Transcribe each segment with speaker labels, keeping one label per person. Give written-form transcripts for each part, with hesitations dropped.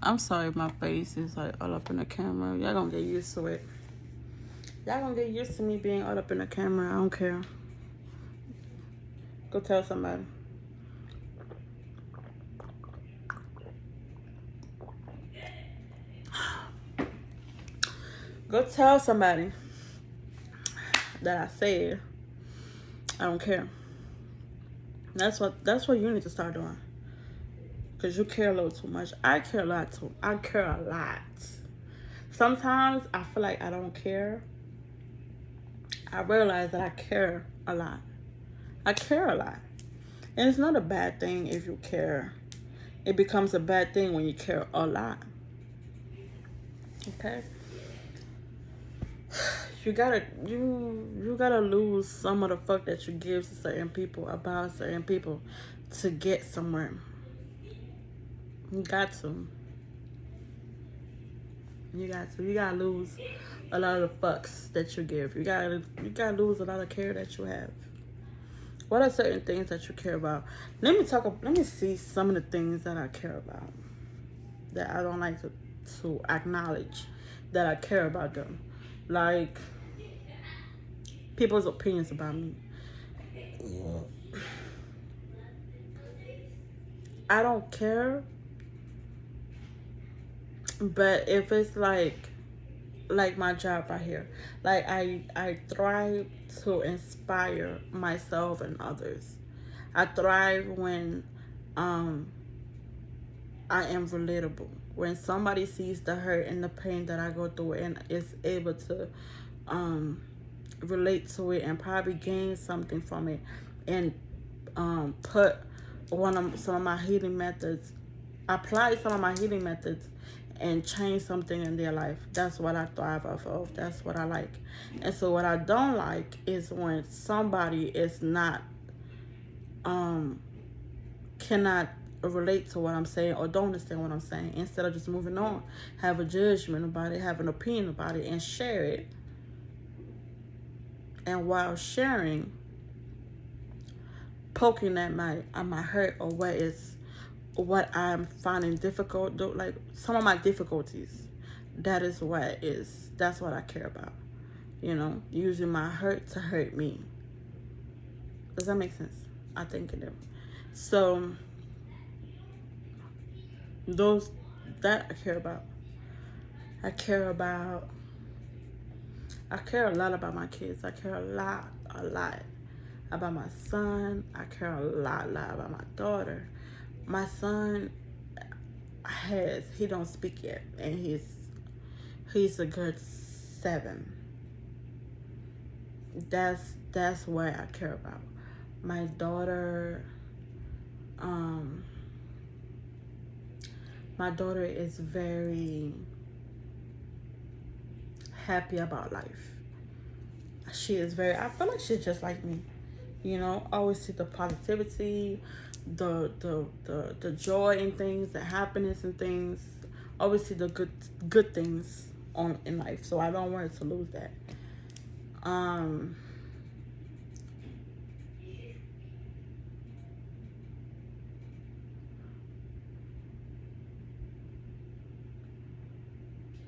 Speaker 1: I'm sorry my face is like all up in the camera. Y'all gonna get used to it. Y'all gonna get used to me being all up in the camera. I don't care. Go tell somebody. Go tell somebody that I said I don't care. That's what you need to start doing. Cause you care a little too much. I care a lot too. I care a lot. Sometimes I feel like I don't care. I realize that I care a lot. I care a lot. And it's not a bad thing if you care. It becomes a bad thing when you care a lot. Okay? You gotta lose some of the fuck that you give to certain people about certain people to get somewhere. You got to. You gotta lose a lot of the fucks that you give. You gotta lose a lot of care that you have. What are certain things that you care about? Let me see some of the things that I care about. That I don't like to acknowledge that I care about them. Like people's opinions about me. I don't care. But if it's like my job right here, like I thrive to inspire myself and others. I thrive when I am relatable. When somebody sees the hurt and the pain that I go through and is able to relate to it and probably gain something from it and put some of my healing methods, apply some of my healing methods and change something in their life. That's what I thrive off of. That's what I like. And so what I don't like is when somebody is not cannot relate to what I'm saying or don't understand what I'm saying. Instead of just moving on, have a judgment about it, have an opinion about it, and share it. And while sharing, poking at my hurt or what I'm finding difficult, like some of my difficulties. That's what I care about. You know, using my hurt to hurt me. Does that make sense? I think it does. So that I care about. I care a lot about my kids. I care a lot about my son. I care a lot about my daughter. My son he don't speak yet, and he's a good 7. That's what I care about. My daughter, is very happy about life. She is very, I feel like she's just like me. You know, always see the positivity, the joy in things, the happiness in things. Always see the good things in life. So I don't want her to lose that.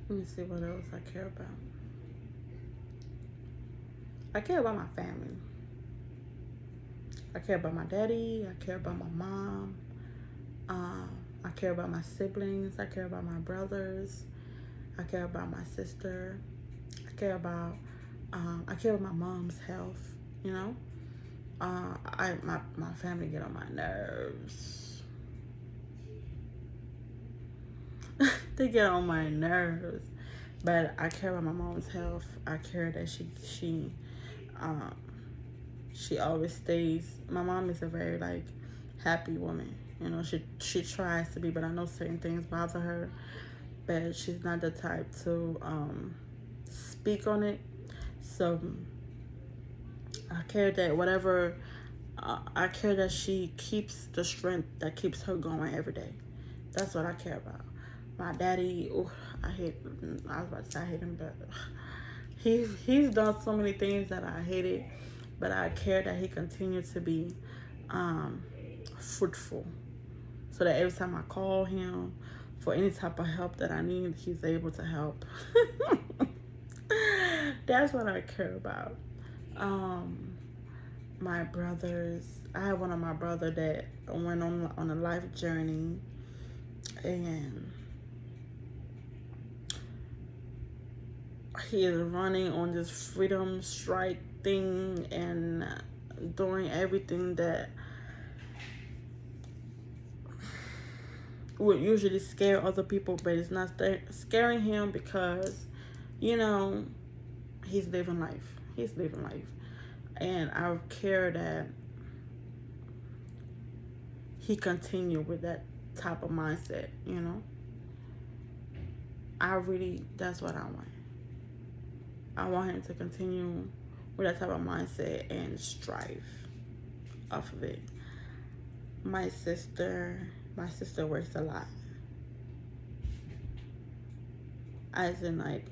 Speaker 1: Let me see what else I care about. I care about my family. I care about my daddy. I care about my mom. I care about my siblings. I care about my brothers. I care about my sister. I care about my mom's health. You know, my family get on my nerves. They get on my nerves, but I care about my mom's health. I care that she always stays. My mom is a very like happy woman. You know, she tries to be, but I know certain things bother her. But she's not the type to speak on it. So I care that I care that she keeps the strength that keeps her going every day. That's what I care about. My daddy, I was about to say I hate him, but he's done so many things that I hated, but I care that he continues to be fruitful. So that every time I call him for any type of help that I need, he's able to help. That's what I care about. Um, my brothers. I have one of my brother that went on a life journey, and he is running on this freedom strike thing and doing everything that would usually scare other people, but it's not scaring him because, you know, he's living life. He's living life. And I care that he continue with that type of mindset, you know. That's what I want. I want him to continue with that type of mindset and strive off of it. My sister works a lot. As in like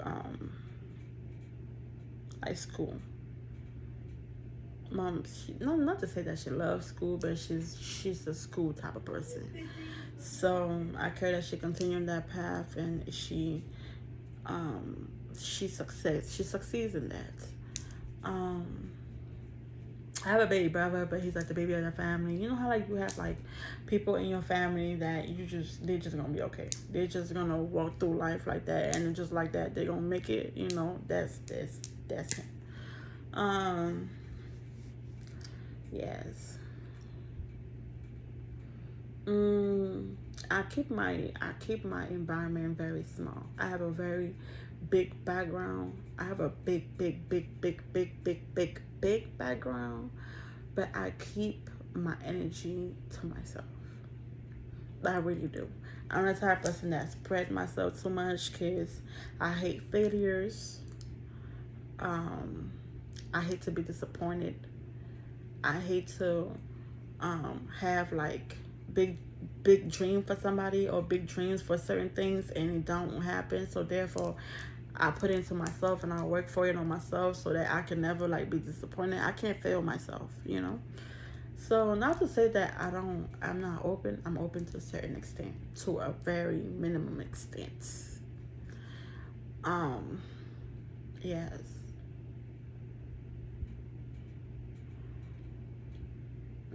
Speaker 1: school. Mom, not to say that she loves school, but she's a school type of person. So I care that she continue that path, and she succeeds in that. I have a baby brother, but he's like the baby of the family. You know how like you have like people in your family that they're just gonna be okay. They're just gonna walk through life like that, and just like that they're gonna make it. You know, that's him. Yes. I keep my environment very small. I have a very big background. I have a big background, but I keep my energy to myself. I really do. I'm the type of person that spread myself too much because I hate failures. I hate to be disappointed. I hate to have like big dream for somebody or big dreams for certain things and it don't happen. So therefore I put into myself and I work for it on myself so that I can never like be disappointed. I can't fail myself, you know. So not to say that I'm not open. I'm open to a certain extent, to a very minimum extent. Yes.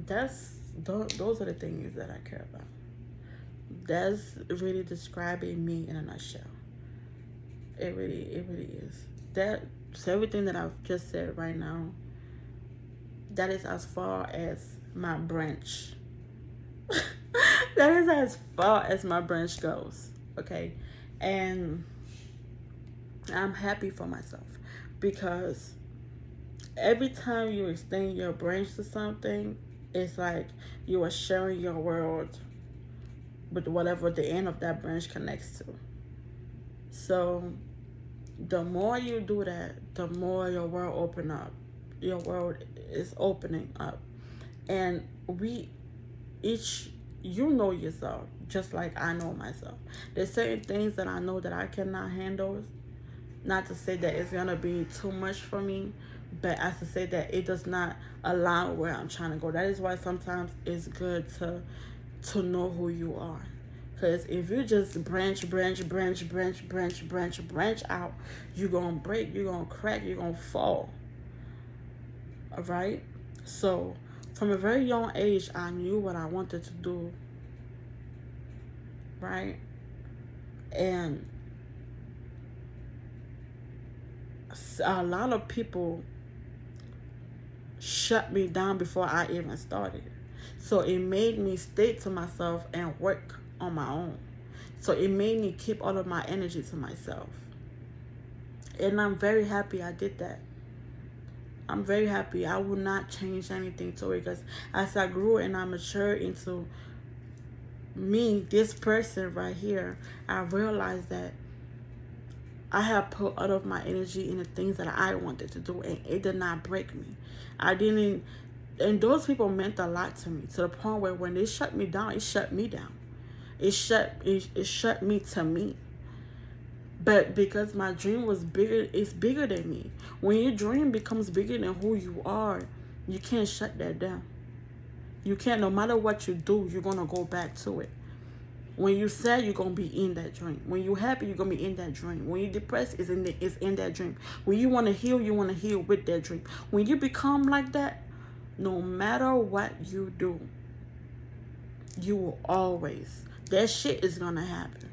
Speaker 1: Those are the things that I care about. That's really describing me in a nutshell. It really is. That's everything that I've just said right now. That is as far as my branch. That is as far as my branch goes. Okay, and I'm happy for myself because every time you extend your branch to something, it's like you are sharing your world with whatever the end of that branch connects to. So the more you do that, the more your world open up. Your world is opening up. And you know yourself just like I know myself. There's certain things that I know that I cannot handle. Not to say that it's gonna be too much for me, but as to say that it does not align where I'm trying to go. That is why sometimes it's good to know who you are. Because if you just branch out, you're gonna break, you're gonna crack, you're gonna fall. All right? So from a very young age, I knew what I wanted to do. Right? And a lot of people shut me down before I even started. So it made me stay to myself and work on my own. So it made me keep all of my energy to myself. And I'm very happy I did that. I'm very happy. I will not change anything to it because as I grew and I matured into me, this person right here, I realized that I have put all of my energy in the things that I wanted to do, and it did not break me. And those people meant a lot to me, to the point where when they shut me down, it shut me down. It shut me to me. But because my dream was bigger, it's bigger than me. When your dream becomes bigger than who you are, you can't shut that down. You can't, no matter what you do, you're going to go back to it. When you sad, you're gonna be in that dream. When you happy, you're gonna be in that dream. When you're depressed, it's in that dream. When you wanna heal, you wanna heal with that dream. When you become like that, no matter what you do, you will always, that shit is gonna happen.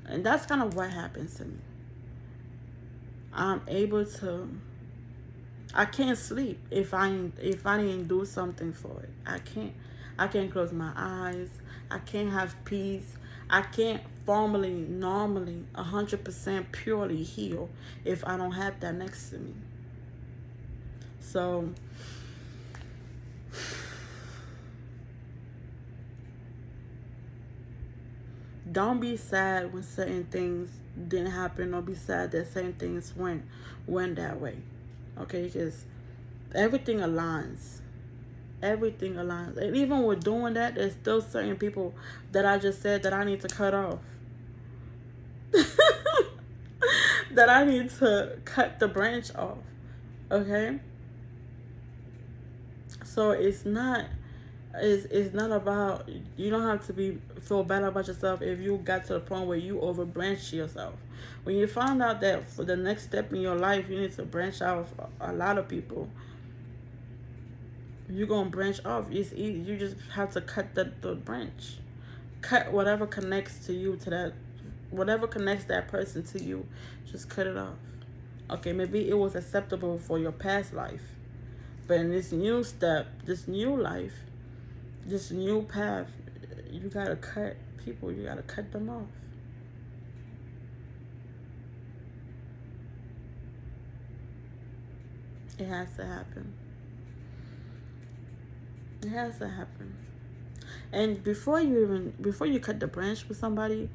Speaker 1: And that's kind of what happens to me. I'm able to, I can't sleep if I didn't do something for it. I can't close my eyes. I can't have peace. I can't normally 100% purely heal if I don't have that next to me. So don't be sad when certain things didn't happen. Don't be sad that certain things went that way. Okay, because everything aligns. Everything aligns. And even with doing that, there's still certain people that I just said that I need to cut off. That I need to cut the branch off. Okay? So it's not about, you don't have to feel bad about yourself if you got to the point where you overbranch yourself. When you find out that for the next step in your life you need to branch out a lot of people, you're gonna branch off. It's easy. You just have to cut the branch. Cut whatever connects to you, to that, whatever connects that person to you, just cut it off. Okay, maybe it was acceptable for your past life, but in this new step, this new life, this new path, you gotta cut people. You gotta cut them off. It has to happen. It has to happen. And before you cut the branch with somebody,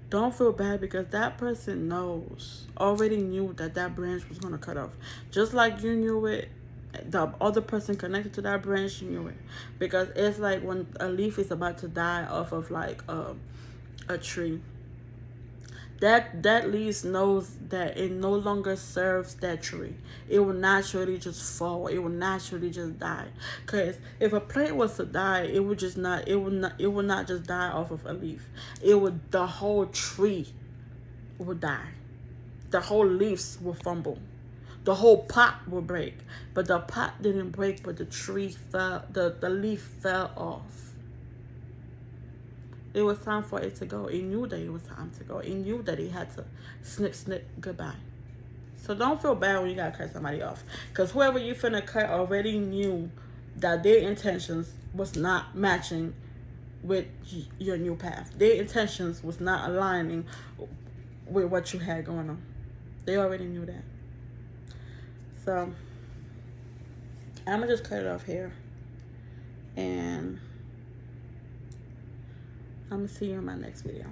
Speaker 1: don't feel bad, because that person already knew that branch was gonna cut off. Just like you knew it, the other person connected to that branch knew it. Because it's like when a leaf is about to die off of like a tree. That leaf knows that it no longer serves that tree. It will naturally just fall. It will naturally just die. Cause if a plant was to die, it would not just die off of a leaf. The whole tree would die. The whole leaves will fumble. The whole pot will break. But the pot didn't break, but the tree fell. The leaf fell off. It was time for it to go. It knew that it was time to go. It knew that it had to snip, goodbye. So don't feel bad when you gotta cut somebody off. Because whoever you finna cut already knew that their intentions was not matching with your new path. Their intentions was not aligning with what you had going on. They already knew that. So I'm gonna just cut it off here. And I'm going to see you in my next video.